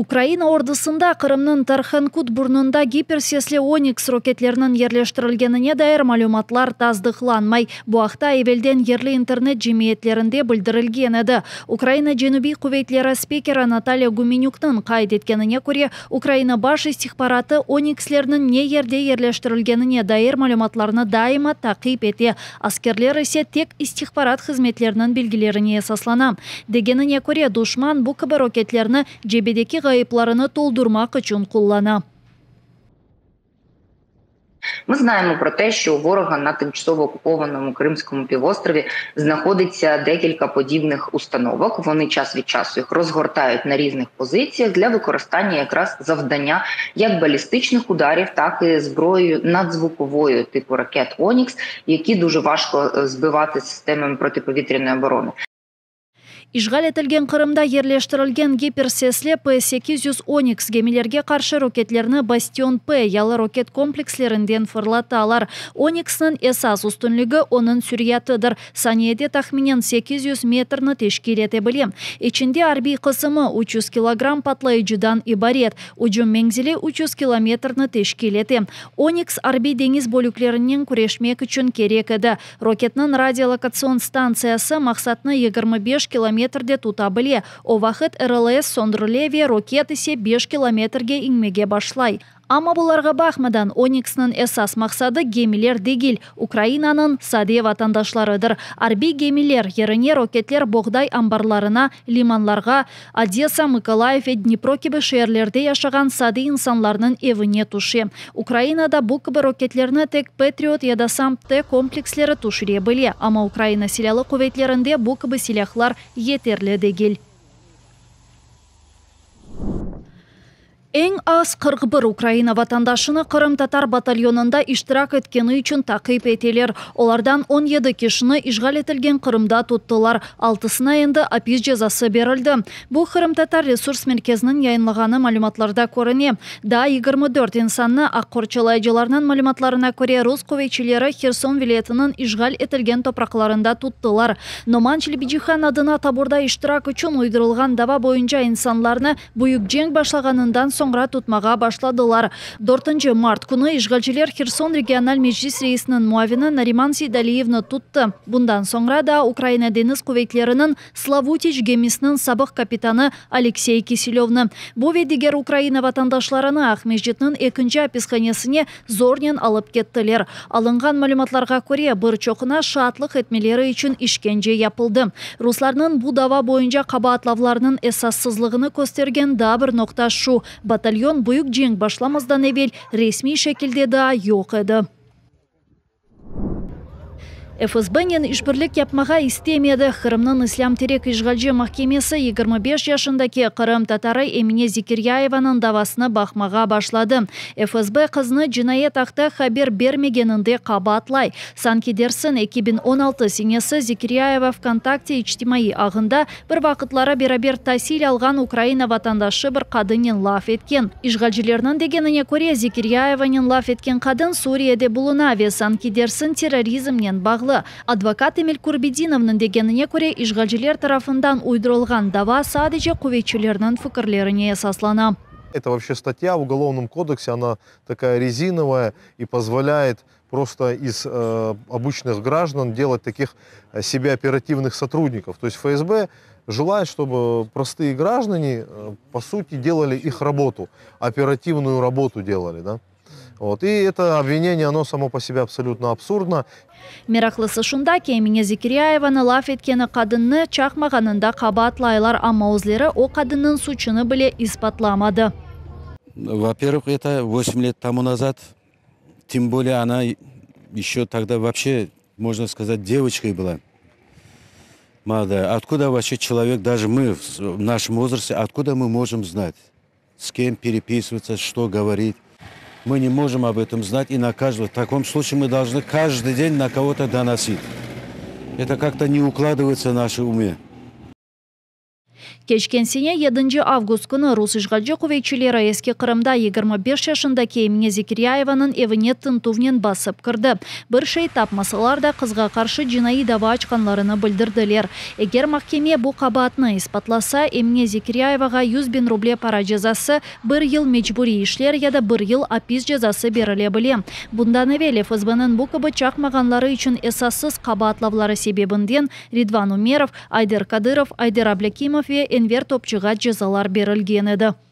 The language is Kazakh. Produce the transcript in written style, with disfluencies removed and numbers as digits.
Украина ордысында Кырымның Тарханкут бурнунда гиперсесле Оникс рокетлерінің ерлештірілгеніне дайыр малюматлар таздықланмай. Буақта евелден ерлі интернет жемиетлерінде білдірілген еді. Украина Женуби Кувейтлері спикері Наталья Гуменюктың қайд еткеніне көре, Украина баш истихбараты Оникслерінің не ерде ерлештірілгеніне дайыр малюматларыны дайыма тақип ете. Аскерлер есе тек истихбарат қызметлерінің білгілеріне есаслана. Дегеніне көре душман бұл кібі рокетлеріні жебедекі ғайыпларыны толдурмақ үшін куллана. Ми знаємо про те, що у ворога на тимчасово окупованому Кримському півострові знаходиться декілька подібних установок. Вони час від часу їх розгортають на різних позиціях для використання якраз завдання як балістичних ударів, так і зброєю надзвуковою типу ракет «Онікс», які дуже важко збивати системами протиповітряної оборони. Ишғал етілген Қырымда ерлештірілген гиперсесле П-800 Оникс гемелерге қаршы рокетлеріні Бастион П ялы рокет комплекслерінден фырлаталар. Ониксның эсас үстінлігі оның сүриятыдыр. Саниеде тахминен 800 метрні тешкелете білем. Ичінде арби қысымы 300 килограмм патлайыжыдан ибарет. Уджым меңзілі 300 километрні тешкелете. Оникс арби деңіз бөліклерінен күрешмек үшін керек еді. Рокетның радиолокацион станциясы мақсатны 25 километрде тута біле. О вақыт РЛС сондырлеве рокет есе 5 километрге иңмеге башлай. Ама бұларға бақмадан Ониксның эсас мақсады гемилер дегіл. Украинаның саде ватандашларыдыр. Арби гемилер еріне рокетлер боғдай амбарларына, лиманларға, Одесса, Миколаев и Днепро кебі шерлерде яшаған саде инсанларының евіне тушы. Украинада бұл кебі рокетлеріні тек Патриот яда Самп-Т комплекслері тушыре біле. Ама Украина силялы куветлерінде бұл кебі силяхлар етерлі дегіл. Ең аз 41 Украина ватандашыны Қырым татар батальонында иштирак еткені үшін тақип етелер. Олардан 17 кешіні ишғал етілген Қырымда туттылар. 6-сына енді апиз жазасы берілді. Бұл Қырым татар ресурс мерkezінің яйынлығаны малюматларда көріне. Да 24 инсанны аққорчалайжыларының малюматларына көре рус кувейчілері Херсон вилетінің ишғал етілген топрақларында туттылар. Номан Челебиджихан адына таборда иштирак үшін уйдырылған дава бойынша инсанларны бұйық жең башлағанындан соңра tutmağa başladılar. 4 март күні işgalciler Херсон регионал мeclis reisinin muavini Нариман Сейдалиевны tuttu. Bundan sonra da Ukrayna deniz kuvvetlerinin Slavutich gemisinin sabık kapitanı Alexey Kisilyovны. Bu ve diğer Ukrayna vatandaşlarını Ahmejjet'nin 2. hapishanesine zornen alıp kettiler. Alıngan malumatlarga göre bir çoğuna şahatlık etmeleri için işkence yapıldı. Ruslarının bu dava boyunca kabahatlavlarının esassızlığını göstergen daha bir nokta şu. Batalyon büyük cenk başlamazdan evvel resmi şekilde daha yok edi. ФСБнен işbirlik yapmağa istemedi. Kırımның İslam Terek İşgalci Mahkemesi 25 yaşındaki Kırım Tatarı Emine Zekiryayevanın davasını bakmağa başladı. ФСБ kızını cinayet akta haber vermegeninde kabahatlay. Sanki dersin 2016 senesi Zekiryayeva Vkontakte içtimai ağında bir vakıtlara beraber tahsil algan Ukrayna vatandaşı bir kadının laf etken. İşgalcilerinin degenine göre Zekiryayevanın laf etken kadın Suriye'de buluna ve sanki dersin terörizmnen bağlı. Advokat Emil Kurbedinov'nun degenine göre işgalciler tarafından uydurulgan dava sadece kuvvetçilerinin fikirlerine esaslana. Это вообще статья в Уголовном кодексе, она такая резиновая и позволяет просто из обычных граждан делать таких себе оперативных сотрудников. То есть ФСБ желает, чтобы простые граждане, по сути, делали их работу, оперативную работу делали, да? Вот. И это обвинение, оно само по себе абсолютно абсурдно. Мерақлысы шунда ки Эмине Zekiryaеваны лаф еткені қадынны чақмағанында қабатлайлар, амма өзлері о қадынның сучыны біле испатламады. Во-первых, это 8 лет тому назад, тем более она еще тогда вообще, можно сказать, девочкой была. Молодая. Откуда вообще человек, даже мы в нашем возрасте, откуда мы можем знать, с кем переписываться, что говорить? Мы не можем об этом знать, и на каждого. В таком случае мы должны каждый день на кого-то доносить. Это как-то не укладывается в наши умы. Кечкенсене 7 август күні Рус işgalci kuvvetçileri eski Kırım'da 25 yaşındaki Emine Zekeriyayevanın evine tintuvnen basıp kırdı. Bir şey tapmasalar da kızga karşı cinayi dava açkanlarını bildirdiler. Eğer mahkeme bu kabahatını ispatlasa, Emine Zekeriyayevaga 100.000 ruble para cezası, 1 yıl mecburi işler ya da 1 yıl hapis cezası verilebilir. Bundan evvel FSB'nin bu gibi çakmaganları için esassız kabahatlavları sebebinden Ridvan Umerov, Ayder Kadyrov, Ayder Ablakimov ve Enver Topçuga cezalar berilgen edi.